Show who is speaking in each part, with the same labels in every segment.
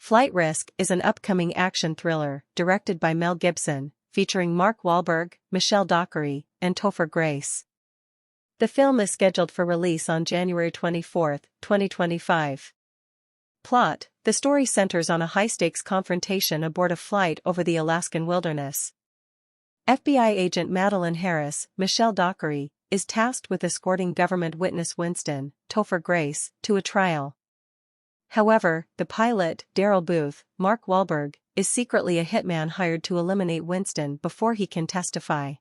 Speaker 1: Flight Risk is an upcoming action thriller directed by Mel Gibson, featuring Mark Wahlberg, Michelle Dockery, and Topher Grace. The film is scheduled for release on January 24, 2025. Plot: the story centers on a high-stakes confrontation aboard a flight over the Alaskan wilderness. FBI agent Madeline Harris, Michelle Dockery, is tasked with escorting government witness Winston, Topher Grace, to a trial. However, the pilot, Daryl Booth, Mark Wahlberg, is secretly a hitman hired to eliminate Winston before he can testify.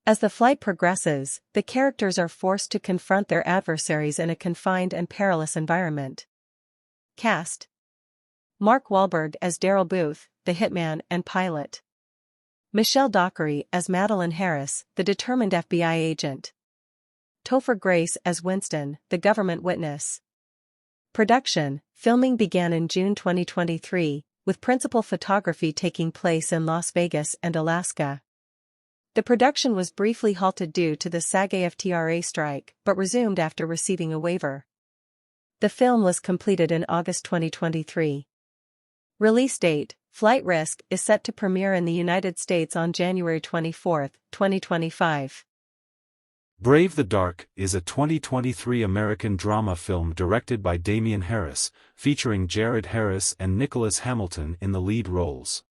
Speaker 1: As the flight progresses, the characters are forced to confront their adversaries in a confined and perilous environment. Cast: Mark Wahlberg as Daryl Booth, the hitman and pilot. Michelle Dockery as Madeline Harris, the determined FBI agent. Topher Grace as Winston, the government witness. Production: filming began in June 2023, with principal photography taking place in Las Vegas and Alaska. The production was briefly halted due to the SAG-AFTRA strike, but resumed after receiving a waiver. The film was completed in August 2023. Release date: Flight Risk is set to premiere in the United States on January 24, 2025.
Speaker 2: Brave the Dark is a 2023 American drama film directed by Damian Harris, featuring Jared Harris and Nicholas Hamilton in the lead roles.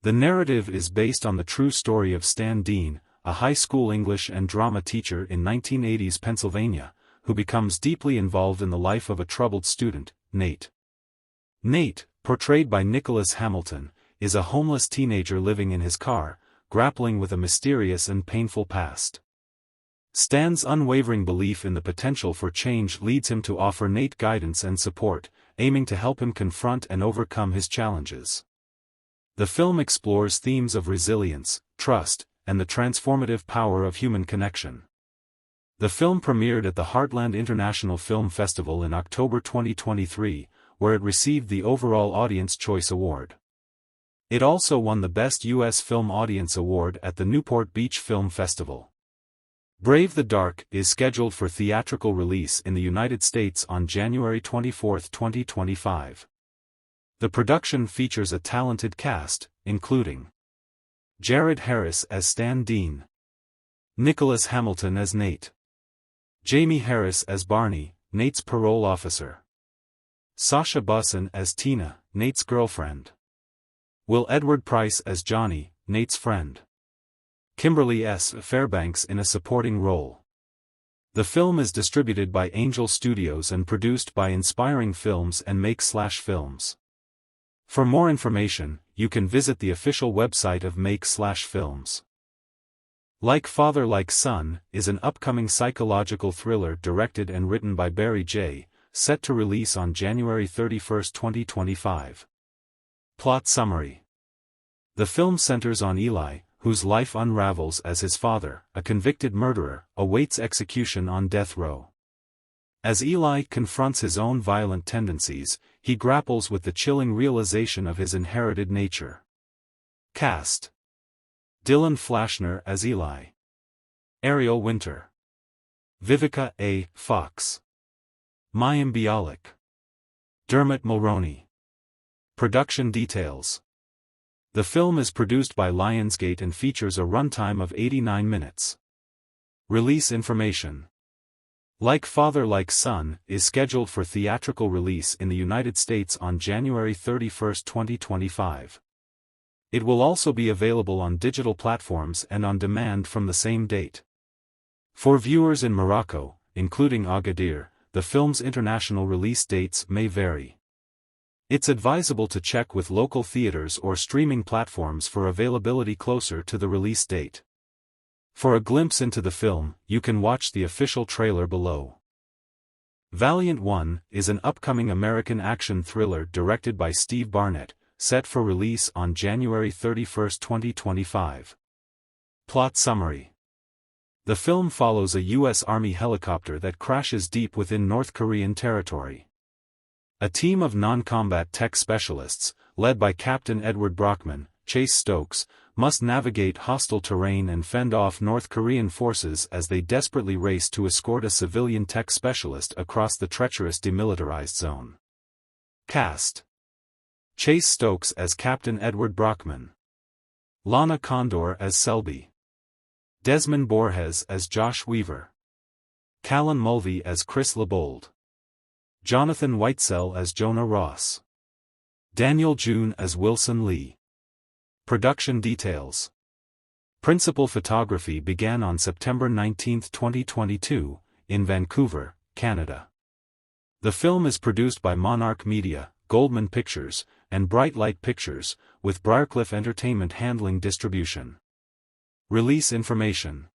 Speaker 2: The narrative is based on the true story of Stan Dean, a high school English and drama teacher in 1980s Pennsylvania, who becomes deeply involved in the life of a troubled student, Nate. Nate, portrayed by Nicholas Hamilton, is a homeless teenager living in his car, grappling with a mysterious and painful past. Stan's unwavering belief in the potential for change leads him to offer Nate guidance and support, aiming to help him confront and overcome his challenges. The film explores themes of resilience, trust, and the transformative power of human connection. The film premiered at the Heartland International Film Festival in October 2023, where it received the overall Audience Choice Award. It also won the Best U.S. Film Audience Award at the Newport Beach Film Festival. Brave the Dark is scheduled for theatrical release in the United States on January 24, 2025. The production features a talented cast, including Jared Harris as Stan Dean, Nicholas Hamilton as Nate, Jamie Harris as Barney, Nate's parole officer, Sasha Bussin as Tina, Nate's girlfriend, Will Edward Price as Johnny, Nate's friend, Kimberly S. Fairbanks in a supporting role. The film is distributed by Angel Studios and produced by Inspiring Films and Make/Films. For more information, you can visit the official website of Make/Films. Like Father Like Son is an upcoming psychological thriller directed and written by Barry J., set to release on January 31, 2025. Plot summary: the film centers on Eli, whose life unravels as his father, a convicted murderer, awaits execution on death row. As Eli confronts his own violent tendencies, he grapples with the chilling realization of his inherited nature. Cast: Dylan Flashner as Eli, Ariel Winter, Vivica A. Fox, Mayim Bialik, Dermot Mulroney. Production details: the film is produced by Lionsgate and features a runtime of 89 minutes. Release information: Like Father Like Son is scheduled for theatrical release in the United States on January 31, 2025. It will also be available on digital platforms and on demand from the same date. For viewers in Morocco, including Agadir, the film's international release dates may vary. It's advisable to check with local theaters or streaming platforms for availability closer to the release date. For a glimpse into the film, you can watch the official trailer below. Valiant I is an upcoming American action thriller directed by Steve Barnett, set for release on January 31, 2025. Plot summary: the film follows a U.S. Army helicopter that crashes deep within North Korean territory. A team of non-combat tech specialists, led by Captain Edward Brockman, Chase Stokes, must navigate hostile terrain and fend off North Korean forces as they desperately race to escort a civilian tech specialist across the treacherous demilitarized zone. Cast: Chase Stokes as Captain Edward Brockman. Lana Condor as Selby. Desmond Borges as Josh Weaver. Callan Mulvey as Chris Lebold. Jonathan Whitesell as Jonah Ross. Daniel June as Wilson Lee. Production details. Principal photography began on September 19, 2022, in Vancouver, Canada. The film is produced by Monarch Media, Goldman Pictures, and Bright Light Pictures, with Briarcliff Entertainment handling distribution. Release information.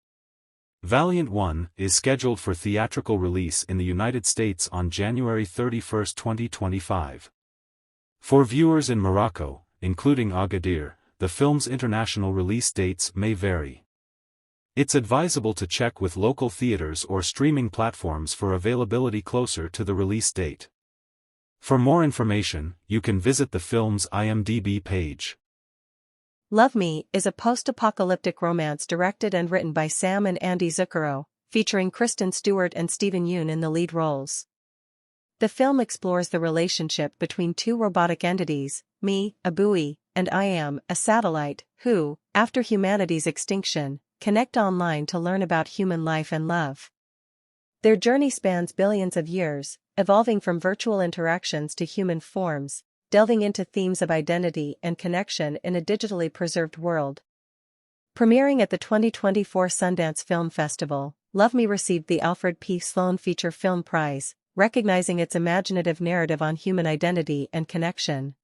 Speaker 2: Valiant 1 is scheduled for theatrical release in the United States on January 31, 2025. For viewers in Morocco, including Agadir, the film's international release dates may vary. It's advisable to check with local theaters or streaming platforms for availability closer to the release date. For more information, you can visit the film's IMDb page.
Speaker 1: Love Me is a post-apocalyptic romance directed and written by Sam and Andy Zucchero, featuring Kristen Stewart and Stephen Yeun in the lead roles. The film explores the relationship between two robotic entities, me, a buoy, and I am, a satellite, who, after humanity's extinction, connect online to learn about human life and love. Their journey spans billions of years, evolving from virtual interactions to human forms, delving into themes of identity and connection in a digitally preserved world. Premiering at the 2024 Sundance Film Festival, Love Me received the Alfred P. Sloan Feature Film Prize, recognizing its imaginative narrative on human identity and connection.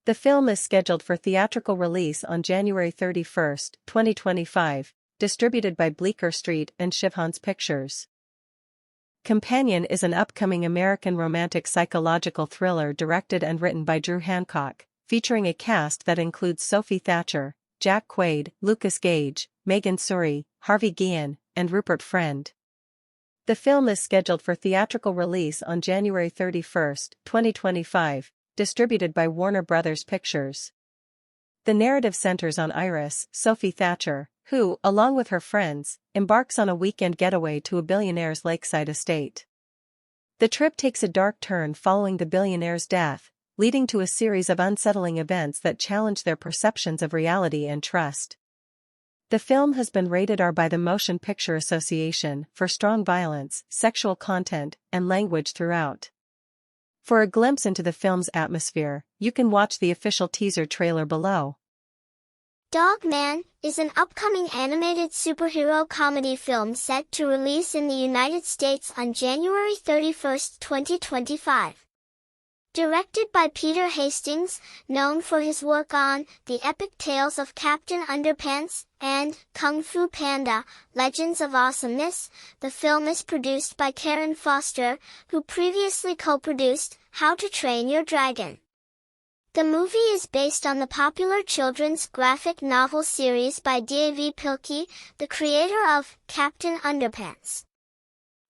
Speaker 1: The film is scheduled for theatrical release on January 31, 2025, distributed by Bleecker Street and Shivhans Pictures. Companion is an upcoming American romantic psychological thriller directed and written by Drew Hancock, featuring a cast that includes Sophie Thatcher, Jack Quaid, Lucas Gage, Megan Suri, Harvey Guillen, and Rupert Friend. The film is scheduled for theatrical release on January 31, 2025, distributed by Warner Brothers Pictures. The narrative centers on Iris, Sophie Thatcher, who, along with her friends, embarks on a weekend getaway to a billionaire's lakeside estate. The trip takes a dark turn following the billionaire's death, leading to a series of unsettling events that challenge their perceptions of reality and trust. The film has been rated R by the Motion Picture Association for strong violence, sexual content, and language throughout. For a glimpse into the film's atmosphere, you can watch the official teaser trailer below.
Speaker 3: Dog Man is an upcoming animated superhero comedy film set to release in the United States on January 31, 2025. Directed by Peter Hastings, known for his work on The Epic Tales of Captain Underpants and Kung Fu Panda, Legends of Awesomeness, the film is produced by Karen Foster, who previously co-produced How to Train Your Dragon. The movie is based on the popular children's graphic novel series by D.A.V. Pilkey, the creator of Captain Underpants.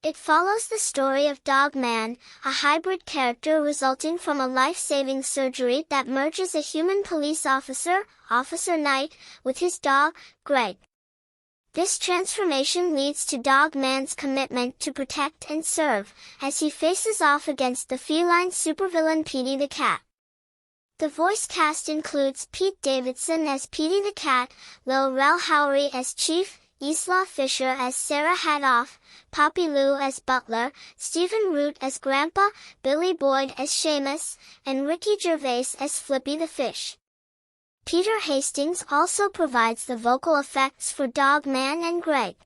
Speaker 3: It follows the story of Dog Man, a hybrid character resulting from a life-saving surgery that merges a human police officer, Officer Knight, with his dog, Greg. This transformation leads to Dog Man's commitment to protect and serve, as he faces off against the feline supervillain Petey the Cat. The voice cast includes Pete Davidson as Petey the Cat, Lil Rel Howery as Chief, Isla Fisher as Sarah Hadoff, Poppy Lou as Butler, Stephen Root as Grandpa, Billy Boyd as Seamus, and Ricky Gervais as Flippy the Fish. Peter Hastings also provides the vocal effects for Dog Man and Greg.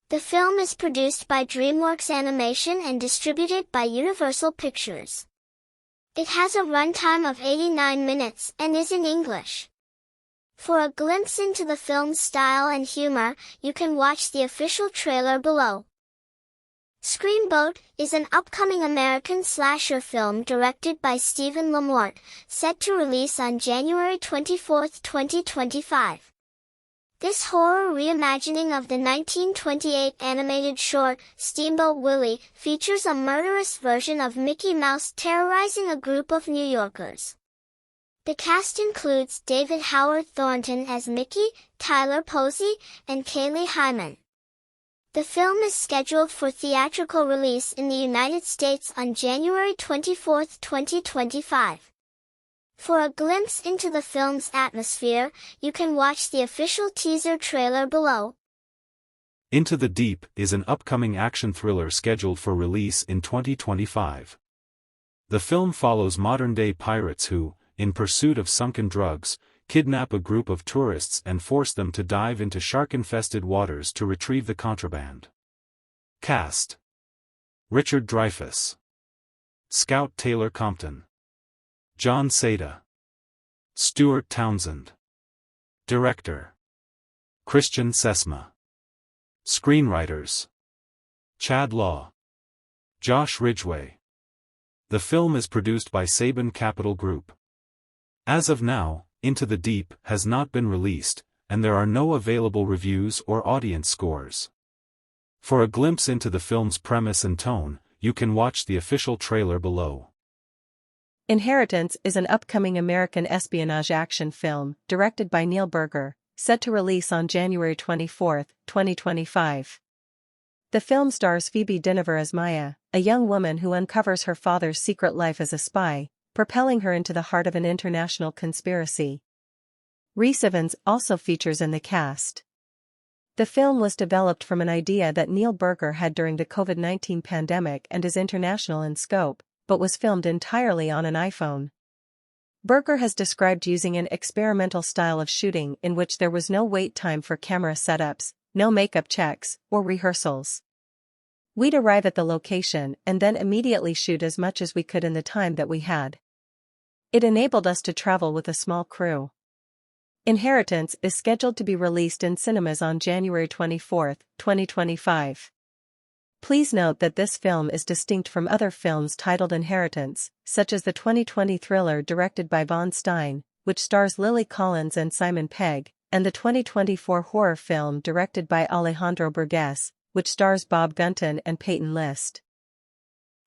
Speaker 3: The film is produced by DreamWorks Animation and distributed by Universal Pictures. It has a runtime of 89 minutes and is in English. For a glimpse into the film's style and humor, you can watch the official trailer below. Screenboat is an upcoming American slasher film directed by Stephen Lamort, set to release on January 24, 2025. This horror reimagining of the 1928 animated short, Steamboat Willie, features a murderous version of Mickey Mouse terrorizing a group of New Yorkers. The cast includes David Howard Thornton as Mickey, Tyler Posey, and Kaylee Hyman. The film is scheduled for theatrical release in the United States on January 24, 2025. For a glimpse into the film's atmosphere, you can watch the official teaser trailer below.
Speaker 2: Into the Deep is an upcoming action thriller scheduled for release in 2025. The film follows modern-day pirates who, in pursuit of sunken drugs, kidnap a group of tourists and force them to dive into shark-infested waters to retrieve the contraband. Cast: Richard Dreyfuss, Scout Taylor Compton, John Seda, Stuart Townsend. Director: Christian Sesma. Screenwriters: Chad Law, Josh Ridgway. The film is produced by Saban Capital Group. As of now, Into the Deep has not been released, and there are no available reviews or audience scores. For a glimpse into the film's premise and tone, you can watch the official trailer below.
Speaker 1: Inheritance is an upcoming American espionage action film, directed by Neil Burger, set to release on January 24, 2025. The film stars Phoebe Dynevor as Maya, a young woman who uncovers her father's secret life as a spy, propelling her into the heart of an international conspiracy. Rhys Ifans also features in the cast. The film was developed from an idea that Neil Burger had during the COVID-19 pandemic and is international in scope, but was filmed entirely on an iPhone. Burger has described using an experimental style of shooting in which there was no wait time for camera setups, no makeup checks, or rehearsals. We'd arrive at the location and then immediately shoot as much as we could in the time that we had. It enabled us to travel with a small crew. Inheritance is scheduled to be released in cinemas on January 24, 2025. Please note that this film is distinct from other films titled Inheritance, such as the 2020 thriller directed by Von Stein, which stars Lily Collins and Simon Pegg, and the 2024 horror film directed by Alejandro Burgues, which stars Bob Gunton and Peyton List.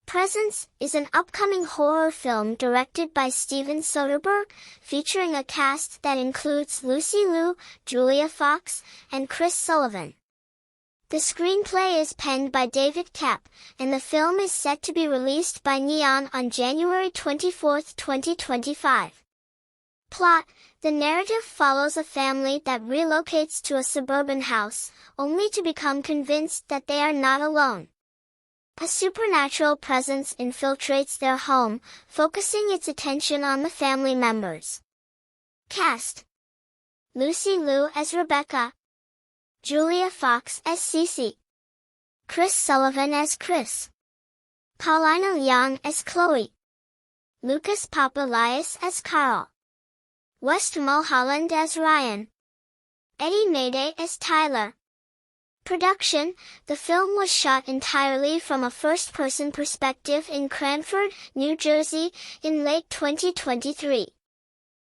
Speaker 3: Presence is an upcoming horror film directed by Steven Soderbergh, featuring a cast that includes Lucy Liu, Julia Fox, and Chris Sullivan. The screenplay is penned by David Kapp, and the film is set to be released by Neon on January 24, 2025. Plot: the narrative follows a family that relocates to a suburban house, only to become convinced that they are not alone. A supernatural presence infiltrates their home, focusing its attention on the family members. Cast: Lucy Liu as Rebecca, Julia Fox as Cece, Chris Sullivan as Chris, Paulina Yang as Chloe, Lucas Papalias as Carl, West Mulholland as Ryan, Eddie Mayday as Tyler. Production: the film was shot entirely from a first-person perspective in Cranford, New Jersey, in late 2023.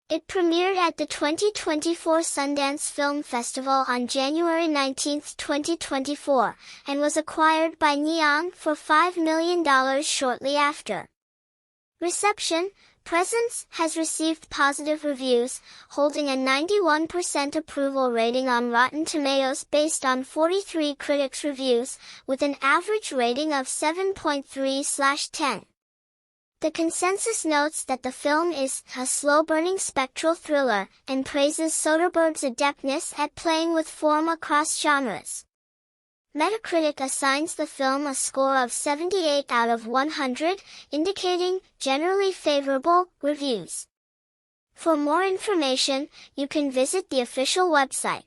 Speaker 3: It premiered at the 2024 Sundance Film Festival on January 19, 2024, and was acquired by Neon for $5 million shortly after. Reception: Presence has received positive reviews, holding a 91% approval rating on Rotten Tomatoes based on 43 critics' reviews, with an average rating of 7.3/10. The consensus notes that the film is a slow-burning spectral thriller, and praises Soderbergh's adeptness at playing with form across genres. Metacritic assigns the film a score of 78 out of 100, indicating generally favorable reviews. For more information, you can visit the official website.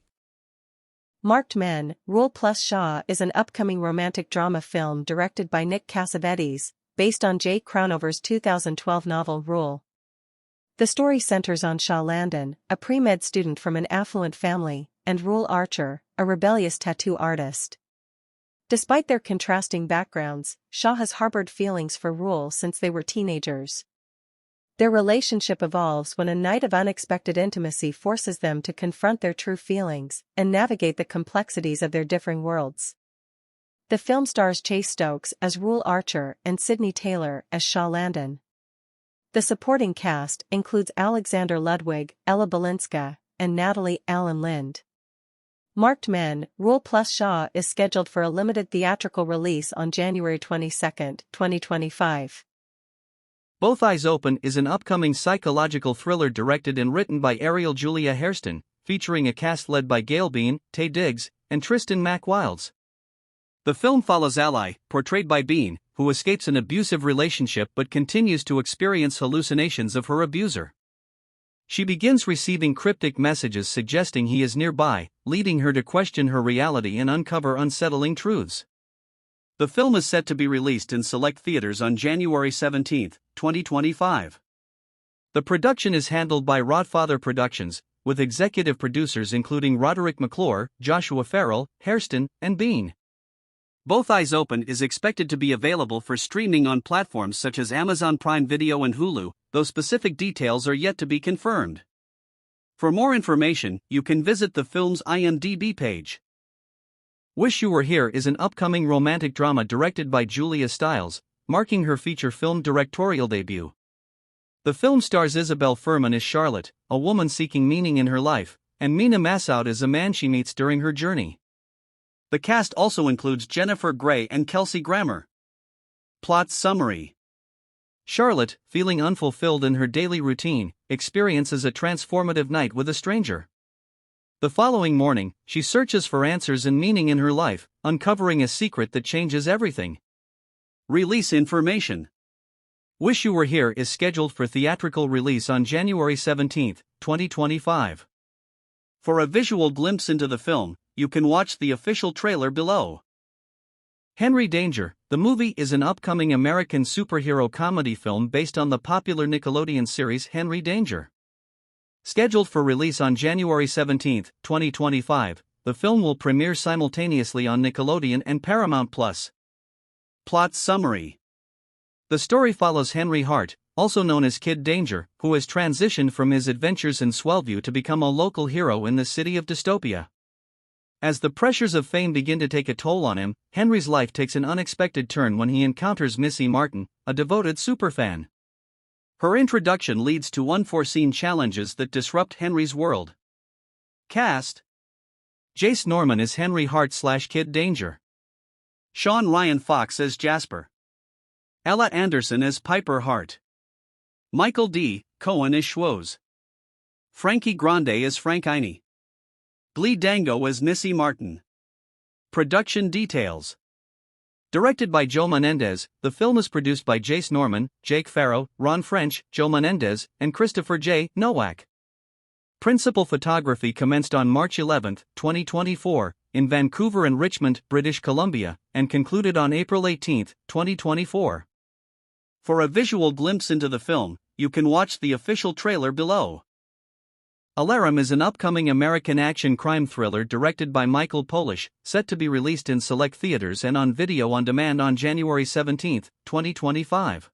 Speaker 1: Marked Men, Rule Plus Shaw is an upcoming romantic drama film directed by Nick Cassavetes, based on Jay Crownover's 2012 novel Rule. The story centers on Shaw Landon, a pre-med student from an affluent family, and Rule Archer, a rebellious tattoo artist. Despite their contrasting backgrounds, Shaw has harbored feelings for Rule since they were teenagers. Their relationship evolves when a night of unexpected intimacy forces them to confront their true feelings and navigate the complexities of their differing worlds. The film stars Chase Stokes as Rule Archer and Sydney Taylor as Shaw Landon. The supporting cast includes Alexander Ludwig, Ella Balinska, and Natalie Allen Lind. Marked Men, Rule Plus Shaw is scheduled for a limited theatrical release on January 22, 2025.
Speaker 4: Both Eyes Open is an upcoming psychological thriller directed and written by Ariel Julia Hairston, featuring a cast led by Gail Bean, Taye Diggs, and Tristan MacWilds. The film follows Ally, portrayed by Bean, who escapes an abusive relationship but continues to experience hallucinations of her abuser. She begins receiving cryptic messages suggesting he is nearby, leading her to question her reality and uncover unsettling truths. The film is set to be released in select theaters on January 17, 2025. The production is handled by Rodfather Productions, with executive producers including Roderick McClure, Joshua Farrell, Hairston, and Bean. Both Eyes Open is expected to be available for streaming on platforms such as Amazon Prime Video and Hulu, though specific details are yet to be confirmed. For more information, you can visit the film's IMDb page. Wish You Were Here is an upcoming romantic drama directed by Julia Stiles, marking her feature film directorial debut. The film stars Isabel Fuhrman as Charlotte, a woman seeking meaning in her life, and Mina Massoud as a man she meets during her journey. The cast also includes Jennifer Grey and Kelsey Grammer. Plot summary: Charlotte, feeling unfulfilled in her daily routine, experiences a transformative night with a stranger. The following morning, she searches for answers and meaning in her life, uncovering a secret that changes everything. Release information: Wish You Were Here is scheduled for theatrical release on January 17, 2025. For a visual glimpse into the film, you can watch the official trailer below. Henry Danger, the movie, is an upcoming American superhero comedy film based on the popular Nickelodeon series Henry Danger. Scheduled for release on January 17, 2025, the film will premiere simultaneously on Nickelodeon and Paramount+. Plot summary: The story follows Henry Hart, also known as Kid Danger, who has transitioned from his adventures in Swellview to become a local hero in the city of Dystopia. As the pressures of fame begin to take a toll on him, Henry's life takes an unexpected turn when he encounters Missy Martin, a devoted superfan. Her introduction leads to unforeseen challenges that disrupt Henry's world. Cast: Jace Norman as Henry Hart/Kid Danger. Sean Ryan Fox as Jasper. Ella Anderson as Piper Hart. Michael D. Cohen as Schwoz. Frankie Grande as Frank Eine. Glee Dango as Missy Martin. Production details: Directed by Joe Menendez, the film is produced by Jace Norman, Jake Farrow, Ron French, Joe Menendez, and Christopher J. Nowak. Principal photography commenced on March 11, 2024, in Vancouver and Richmond, British Columbia, and concluded on April 18, 2024. For a visual glimpse into the film, you can watch the official trailer below. Alarum is an upcoming American action crime thriller directed by Michael Polish, set to be released in select theaters and on video on demand on January 17, 2025.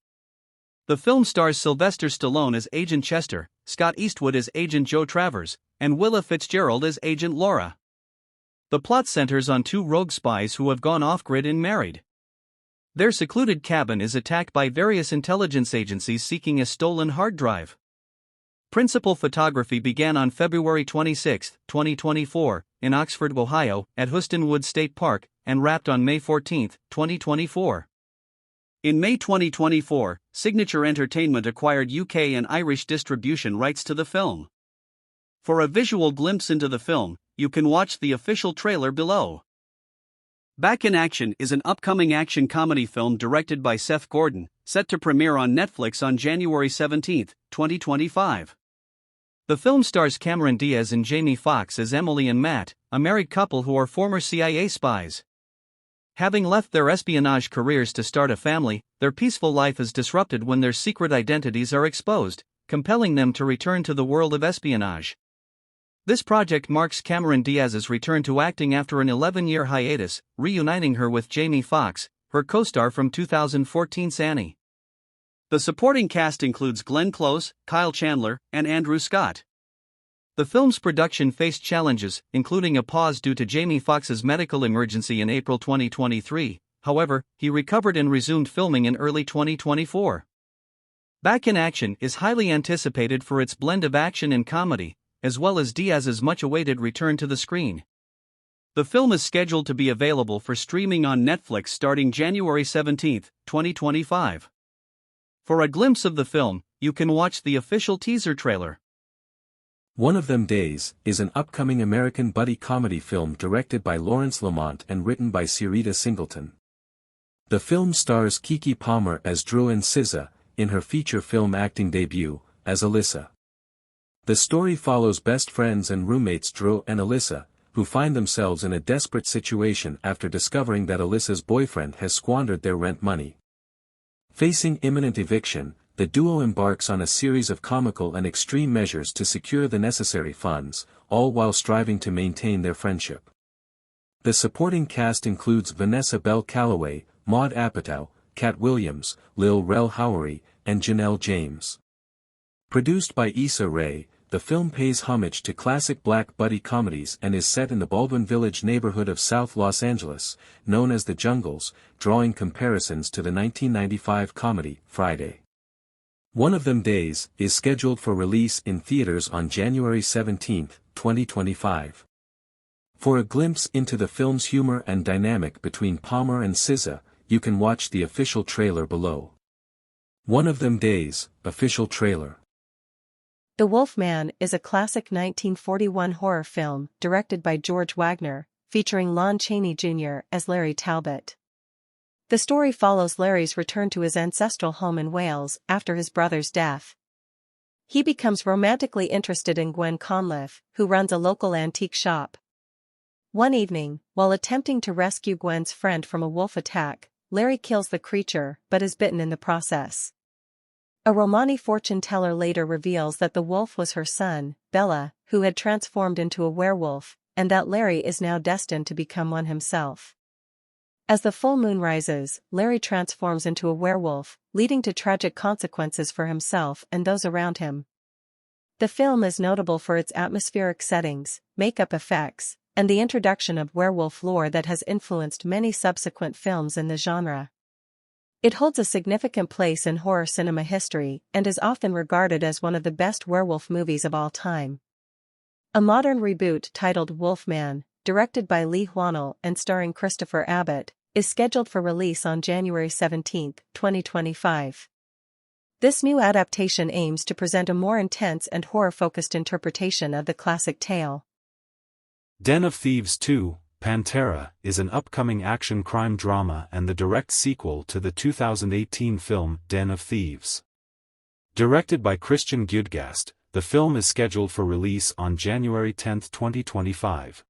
Speaker 4: The film stars Sylvester Stallone as Agent Chester, Scott Eastwood as Agent Joe Travers, and Willa Fitzgerald as Agent Laura. The plot centers on two rogue spies who have gone off-grid and married. Their secluded cabin is attacked by various intelligence agencies seeking a stolen hard drive. Principal photography began on February 26, 2024, in Oxford, Ohio, at Houston Woods State Park, and wrapped on May 14, 2024. In May 2024, Signature Entertainment acquired UK and Irish distribution rights to the film. For a visual glimpse into the film, you can watch the official trailer below. Back in Action is an upcoming action comedy film directed by Seth Gordon, set to premiere on Netflix on January 17, 2025. The film stars Cameron Diaz and Jamie Foxx as Emily and Matt, a married couple who are former CIA spies. Having left their espionage careers to start a family, their peaceful life is disrupted when their secret identities are exposed, compelling them to return to the world of espionage. This project marks Cameron Diaz's return to acting after an 11-year hiatus, reuniting her with Jamie Foxx, her co-star from 2014's Annie. The supporting cast includes Glenn Close, Kyle Chandler, and Andrew Scott. The film's production faced challenges, including a pause due to Jamie Foxx's medical emergency in April 2023, however, he recovered and resumed filming in early 2024. Back in Action is highly anticipated for its blend of action and comedy, as well as Diaz's much-awaited return to the screen. The film is scheduled to be available for streaming on Netflix starting January 17, 2025. For a glimpse of the film, you can watch the official teaser trailer.
Speaker 2: One of Them Days is an upcoming American buddy comedy film directed by Lawrence Lamont and written by Syreeta Singleton. The film stars Keke Palmer as Drew and SZA, in her feature film acting debut, as Alyssa. The story follows best friends and roommates Drew and Alyssa, who find themselves in a desperate situation after discovering that Alyssa's boyfriend has squandered their rent money. Facing imminent eviction, the duo embarks on a series of comical and extreme measures to secure the necessary funds, all while striving to maintain their friendship. The supporting cast includes Vanessa Bell Calloway, Maude Apatow, Cat Williams, Lil Rel Howery, and Janelle James. Produced by Issa Rae, the film pays homage to classic black buddy comedies and is set in the Baldwin Village neighborhood of South Los Angeles, known as the Jungles, drawing comparisons to the 1995 comedy, Friday. One of Them Days is scheduled for release in theaters on January 17, 2025. For a glimpse into the film's humor and dynamic between Palmer and SZA, you can watch the official trailer below. One of Them Days, official trailer.
Speaker 1: The Wolfman is a classic 1941 horror film directed by George Wagner, featuring Lon Chaney Jr. as Larry Talbot. The story follows Larry's return to his ancestral home in Wales after his brother's death. He becomes romantically interested in Gwen Conliffe, who runs a local antique shop. One evening, while attempting to rescue Gwen's friend from a wolf attack, Larry kills the creature but is bitten in the process. A Romani fortune teller later reveals that the wolf was her son, Bella, who had transformed into a werewolf, and that Larry is now destined to become one himself. As the full moon rises, Larry transforms into a werewolf, leading to tragic consequences for himself and those around him. The film is notable for its atmospheric settings, makeup effects, and the introduction of werewolf lore that has influenced many subsequent films in the genre. It holds a significant place in horror cinema history and is often regarded as one of the best werewolf movies of all time. A modern reboot titled Wolfman, directed by Lee Whannell and starring Christopher Abbott, is scheduled for release on January 17, 2025. This new adaptation aims to present a more intense and horror-focused interpretation of the classic tale.
Speaker 2: Den of Thieves 2, Panther, is an upcoming action crime drama and the direct sequel to the 2018 film Den of Thieves. Directed by Christian Gyudgast, the film is scheduled for release on January 10, 2025.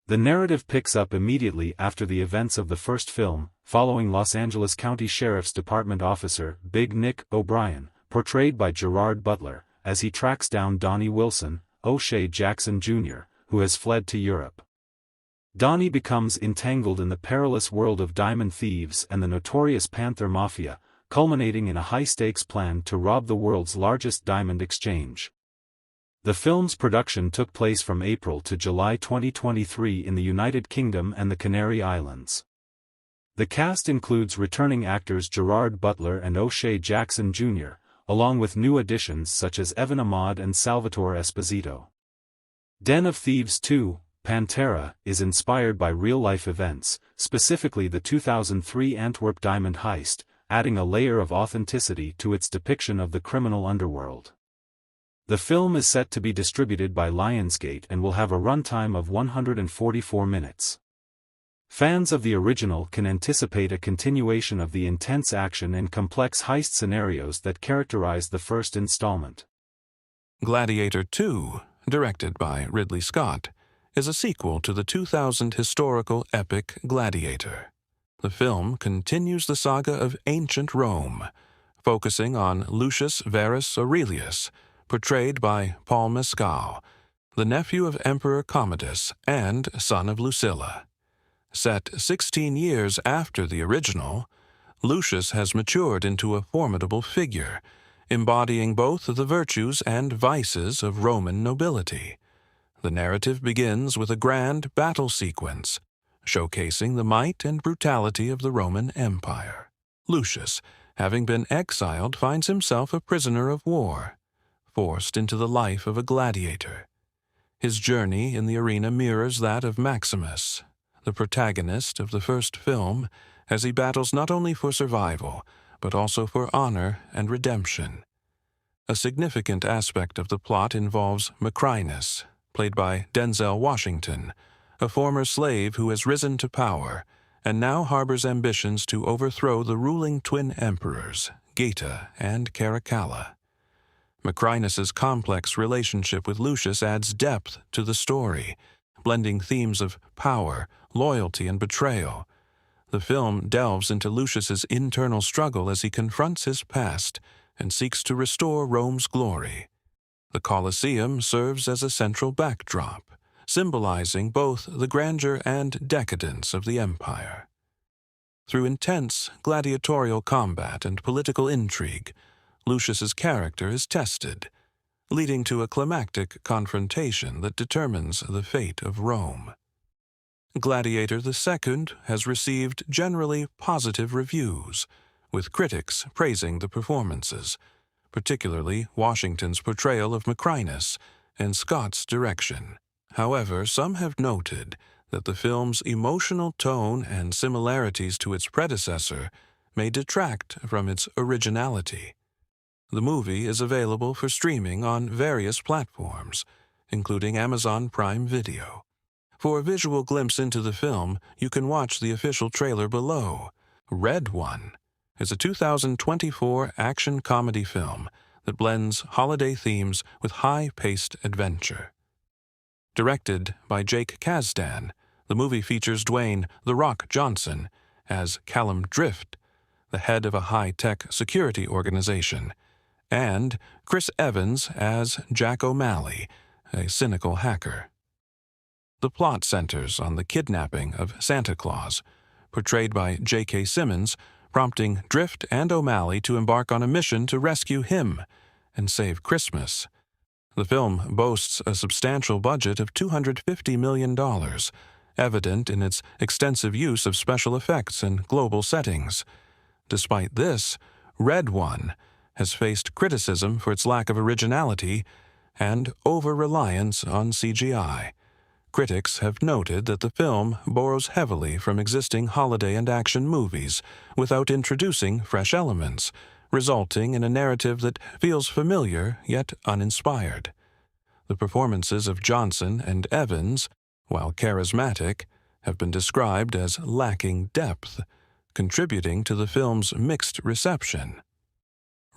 Speaker 2: The narrative picks up immediately after the events of the first film, following Los Angeles County Sheriff's Department officer Big Nick O'Brien, portrayed by Gerard Butler, as he tracks down Donnie Wilson, O'Shea Jackson Jr., who has fled to Europe. Donnie becomes entangled in the perilous world of diamond thieves and the notorious Panther Mafia, culminating in a high-stakes plan to rob the world's largest diamond exchange. The film's production took place from April to July 2023 in the United Kingdom and the Canary Islands. The cast includes returning actors Gerard Butler and O'Shea Jackson Jr., along with new additions such as Evan Ahmad and Salvatore Esposito. Den of Thieves 2, Panther, is inspired by real-life events, specifically the 2003 Antwerp diamond heist, adding a layer of authenticity to its depiction of the criminal underworld. The film is set to be distributed by Lionsgate and will have a runtime of 144 minutes. Fans of the original can anticipate a continuation of the intense action and complex heist scenarios that characterize the first installment.
Speaker 5: Gladiator II, directed by Ridley Scott, is a sequel to the 2000 historical epic Gladiator. The film continues the saga of ancient Rome, focusing on Lucius Verus Aurelius, portrayed by Paul Mescal, the nephew of Emperor Commodus and son of Lucilla. Set 16 years after the original, Lucius has matured into a formidable figure, embodying both the virtues and vices of Roman nobility. The narrative begins with a grand battle sequence, showcasing the might and brutality of the Roman Empire. Lucius, having been exiled, finds himself a prisoner of war, forced into the life of a gladiator. His journey in the arena mirrors that of Maximus, the protagonist of the first film, as he battles not only for survival, but also for honor and redemption. A significant aspect of the plot involves Macrinus, played by Denzel Washington, a former slave who has risen to power and now harbors ambitions to overthrow the ruling twin emperors, Geta and Caracalla. Macrinus's complex relationship with Lucius adds depth to the story, blending themes of power, loyalty, and betrayal. The film delves into Lucius's internal struggle as he confronts his past and seeks to restore Rome's glory. The Colosseum serves as a central backdrop, symbolizing both the grandeur and decadence of the empire. Through intense gladiatorial combat and political intrigue, Lucius's character is tested, leading to a climactic confrontation that determines the fate of Rome. Gladiator II has received generally positive reviews, with critics praising the performances, particularly Washington's portrayal of Macrinus and Scott's direction. However, some have noted that the film's emotional tone and similarities to its predecessor may detract from its originality. The movie is available for streaming on various platforms, including Amazon Prime Video. For a visual glimpse into the film, you can watch the official trailer below. RedOne is a 2024 action comedy film that blends holiday themes with high-paced adventure. Directed by Jake Kasdan, the movie features Dwayne "The Rock" Johnson as Callum Drift, the head of a high-tech security organization, and Chris Evans as Jack O'Malley, a cynical hacker. The plot centers on the kidnapping of Santa Claus, portrayed by J.K. Simmons, prompting Drift and O'Malley to embark on a mission to rescue him and save Christmas. The film boasts a substantial budget of $250 million, evident in its extensive use of special effects and global settings. Despite this, RedOne has faced criticism for its lack of originality and over-reliance on CGI. Critics have noted that the film borrows heavily from existing holiday and action movies without introducing fresh elements, resulting in a narrative that feels familiar yet uninspired. The performances of Johnson and Evans, while charismatic, have been described as lacking depth, contributing to the film's mixed reception.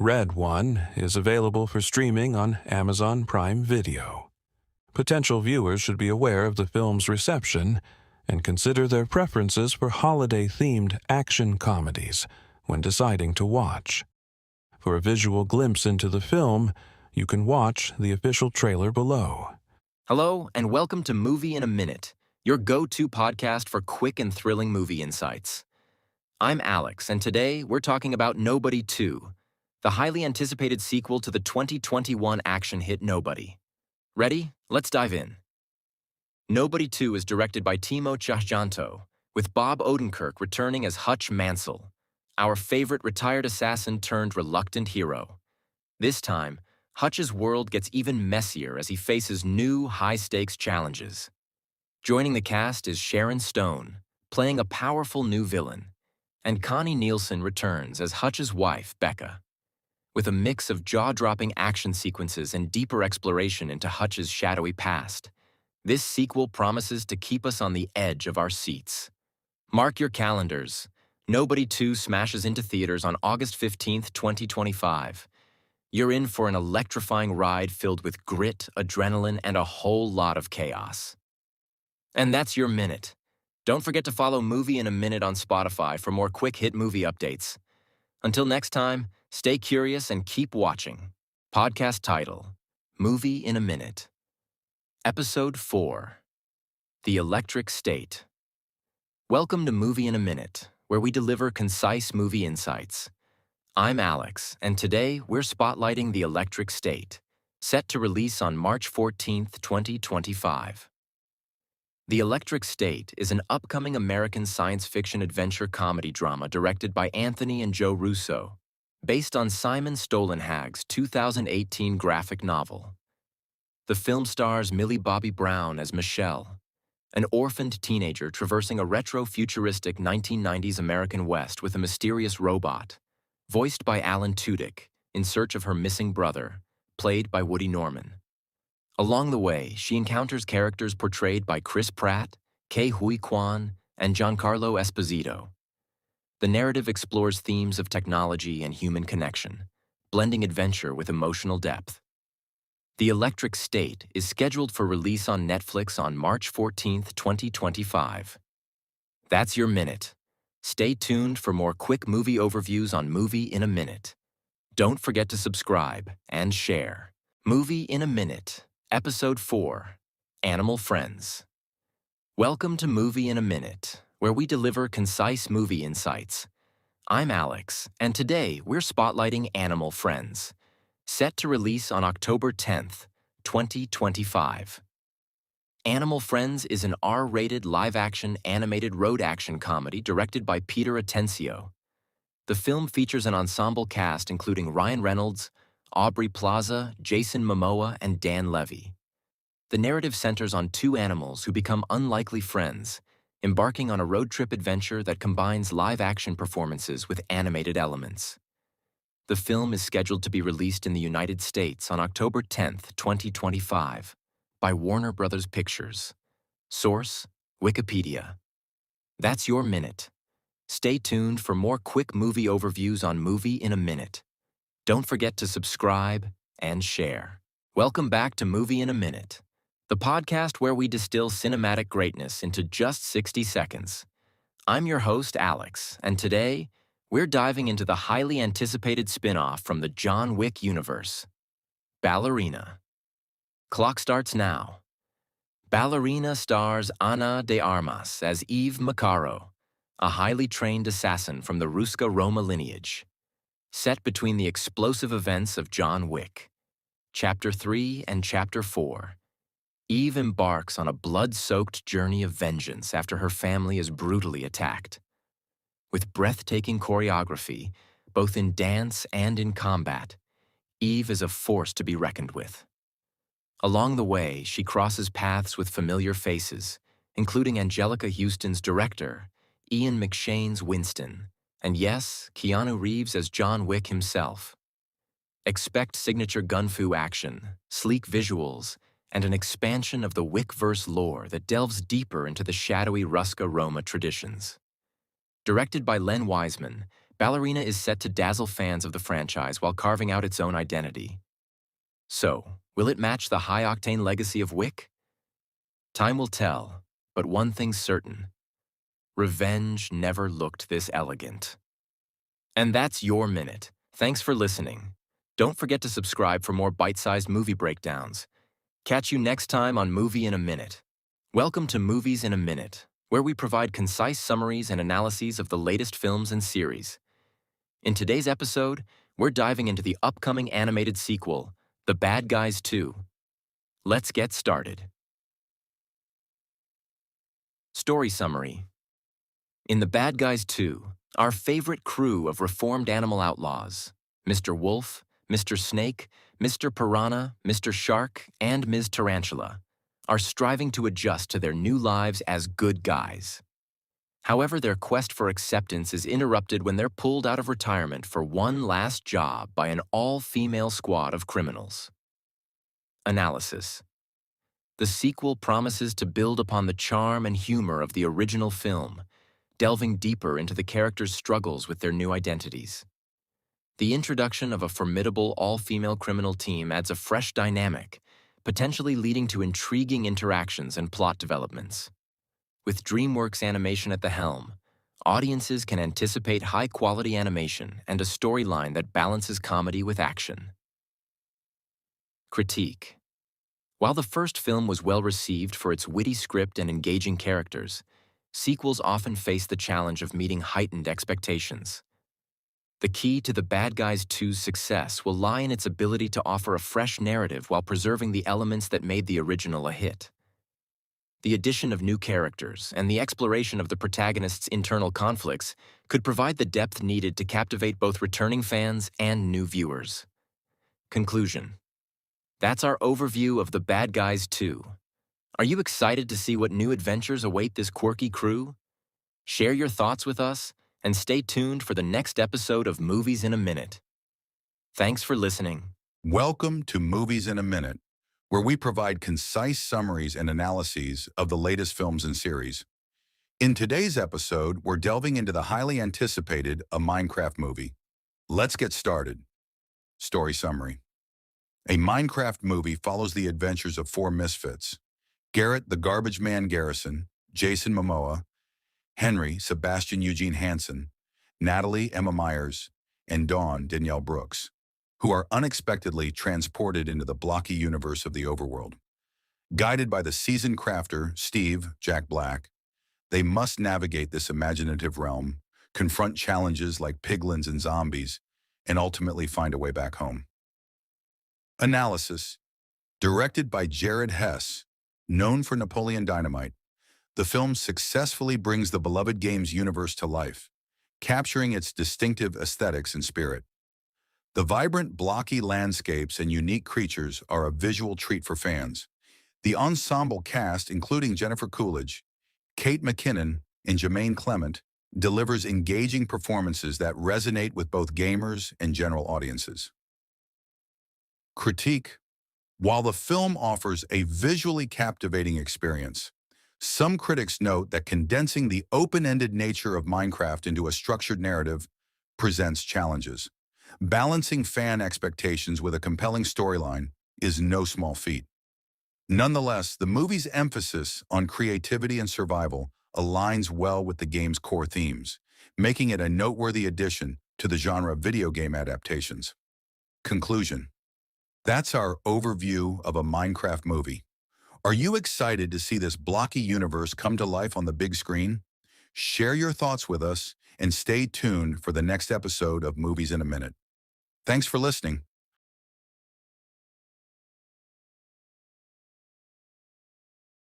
Speaker 5: RedOne is available for streaming on Amazon Prime Video. Potential viewers should be aware of the film's reception and consider their preferences for holiday-themed action comedies when deciding to watch. For a visual glimpse into the film, you can watch the official trailer below.
Speaker 6: Hello, and welcome to Movie in a Minute, your go-to podcast for quick and thrilling movie insights. I'm Alex, and today we're talking about Nobody 2, the highly anticipated sequel to the 2021 action hit Nobody. Ready? Let's dive in. Nobody 2 is directed by Timo Tjahjanto, with Bob Odenkirk returning as Hutch Mansell, our favorite retired assassin turned reluctant hero. This time, Hutch's world gets even messier as he faces new, high-stakes challenges. Joining the cast is Sharon Stone, playing a powerful new villain, and Connie Nielsen returns as Hutch's wife, Becca. With a mix of jaw-dropping action sequences and deeper exploration into Hutch's shadowy past, this sequel promises to keep us on the edge of our seats. Mark your calendars. Nobody 2 smashes into theaters on August 15, 2025. You're in for an electrifying ride filled with grit, adrenaline, and a whole lot of chaos. And that's your minute. Don't forget to follow Movie in a Minute on Spotify for more quick hit movie updates. Until next time, stay curious and keep watching. Podcast title, Movie in a Minute. Episode 4, The Electric State. Welcome to Movie in a Minute, where we deliver concise movie insights. I'm Alex, and today we're spotlighting The Electric State, set to release on March 14, 2025. The Electric State is an upcoming American science fiction adventure comedy drama directed by Anthony and Joe Russo, based on Simon Stollenhag's 2018 graphic novel. The film stars Millie Bobby Brown as Michelle, an orphaned teenager traversing a retro-futuristic 1990s American West with a mysterious robot, voiced by Alan Tudyk, in search of her missing brother, played by Woody Norman. Along the way, she encounters characters portrayed by Chris Pratt, Ke Huy Quan, and Giancarlo Esposito. The narrative explores themes of technology and human connection, blending adventure with emotional depth. The Electric State is scheduled for release on Netflix on March 14, 2025. That's your minute. Stay tuned for more quick movie overviews on Movie in a Minute. Don't forget to subscribe and share. Movie in a Minute, Episode 4, Animal Friends. Welcome to Movie in a Minute, where we deliver concise movie insights. I'm Alex, and today we're spotlighting Animal Friends, set to release on October 10th, 2025. Animal Friends is an R-rated live-action animated road action comedy directed by Peter Atencio. The film features an ensemble cast including Ryan Reynolds, Aubrey Plaza, Jason Momoa, and Dan Levy. The narrative centers on two animals who become unlikely friends, embarking on a road trip adventure that combines live-action performances with animated elements. The film is scheduled to be released in the United States on October 10th, 2025, by Warner Bros. Pictures. Source: Wikipedia. That's your minute. Stay tuned for more quick movie overviews on Movie in a Minute. Don't forget to subscribe and share. Welcome back to Movie in a Minute, the podcast where we distill cinematic greatness into just 60 seconds. I'm your host, Alex, and today, we're diving into the highly anticipated spin-off from the John Wick universe, Ballerina. Clock starts now. Ballerina stars Ana de Armas as Eve Maccaro, a highly trained assassin from the Ruska Roma lineage. Set between the explosive events of John Wick, Chapter 3 and Chapter 4, Eve embarks on a blood-soaked journey of vengeance after her family is brutally attacked. With breathtaking choreography, both in dance and in combat, Eve is a force to be reckoned with. Along the way, she crosses paths with familiar faces, including Angelica Houston's director, Ian McShane's Winston, and yes, Keanu Reeves as John Wick himself. Expect signature gun-fu action, sleek visuals, and an expansion of the Wick-verse lore that delves deeper into the shadowy Ruska Roma traditions. Directed by Len Wiseman, Ballerina is set to dazzle fans of the franchise while carving out its own identity. So, will it match the high-octane legacy of Wick? Time will tell, but one thing's certain. Revenge never looked this elegant. And that's your minute. Thanks for listening. Don't forget to subscribe for more bite-sized movie breakdowns. Catch you next time on Movie in a Minute. Welcome to Movies in a Minute, where we provide concise summaries and analyses of the latest films and series. In today's episode, we're diving into the upcoming animated sequel, The Bad Guys 2. Let's get started. Story summary. In The Bad Guys 2, our favorite crew of reformed animal outlaws, Mr. Wolf, Mr. Snake, Mr. Piranha, Mr. Shark, and Ms. Tarantula, are striving to adjust to their new lives as good guys. However, their quest for acceptance is interrupted when they're pulled out of retirement for one last job by an all-female squad of criminals. Analysis. The sequel promises to build upon the charm and humor of the original film, delving deeper into the characters' struggles with their new identities. The introduction of a formidable all-female criminal team adds a fresh dynamic, potentially leading to intriguing interactions and plot developments. With DreamWorks Animation at the helm, audiences can anticipate high-quality animation and a storyline that balances comedy with action. Critique. While the first film was well-received for its witty script and engaging characters, sequels often face the challenge of meeting heightened expectations. The key to The Bad Guys 2's success will lie in its ability to offer a fresh narrative while preserving the elements that made the original a hit. The addition of new characters and the exploration of the protagonist's internal conflicts could provide the depth needed to captivate both returning fans and new viewers. Conclusion. That's our overview of The Bad Guys 2. Are you excited to see what new adventures await this quirky crew? Share your thoughts with us, and stay tuned for the next episode of Movies in a Minute. Thanks for listening.
Speaker 7: Welcome to Movies in a Minute, where we provide concise summaries and analyses of the latest films and series. In today's episode, we're delving into the highly anticipated A Minecraft movie. Let's get started. Story summary. A Minecraft movie follows the adventures of four misfits: Garrett the Garbage Man Garrison, Jason Momoa, Henry Sebastian Eugene Hansen, Natalie Emma Myers, and Dawn Danielle Brooks, who are unexpectedly transported into the blocky universe of the overworld. Guided by the seasoned crafter, Steve Jack Black, they must navigate this imaginative realm, confront challenges like piglins and zombies, and ultimately find a way back home. Analysis. Directed by Jared Hess, known for Napoleon Dynamite, the film successfully brings the beloved game's universe to life, capturing its distinctive aesthetics and spirit. The vibrant, blocky landscapes and unique creatures are a visual treat for fans. The ensemble cast, including Jennifer Coolidge, Kate McKinnon, and Jermaine Clement, delivers engaging performances that resonate with both gamers and general audiences. Critique. While the film offers a visually captivating experience, some critics note that condensing the open-ended nature of Minecraft into a structured narrative presents challenges. Balancing fan expectations with a compelling storyline is no small feat. Nonetheless, the movie's emphasis on creativity and survival aligns well with the game's core themes, making it a noteworthy addition to the genre of video game adaptations. Conclusion. That's our overview of a Minecraft movie. Are you excited to see this blocky universe come to life on the big screen? Share your thoughts with us and stay tuned for the next episode of Movies in a Minute. Thanks for listening.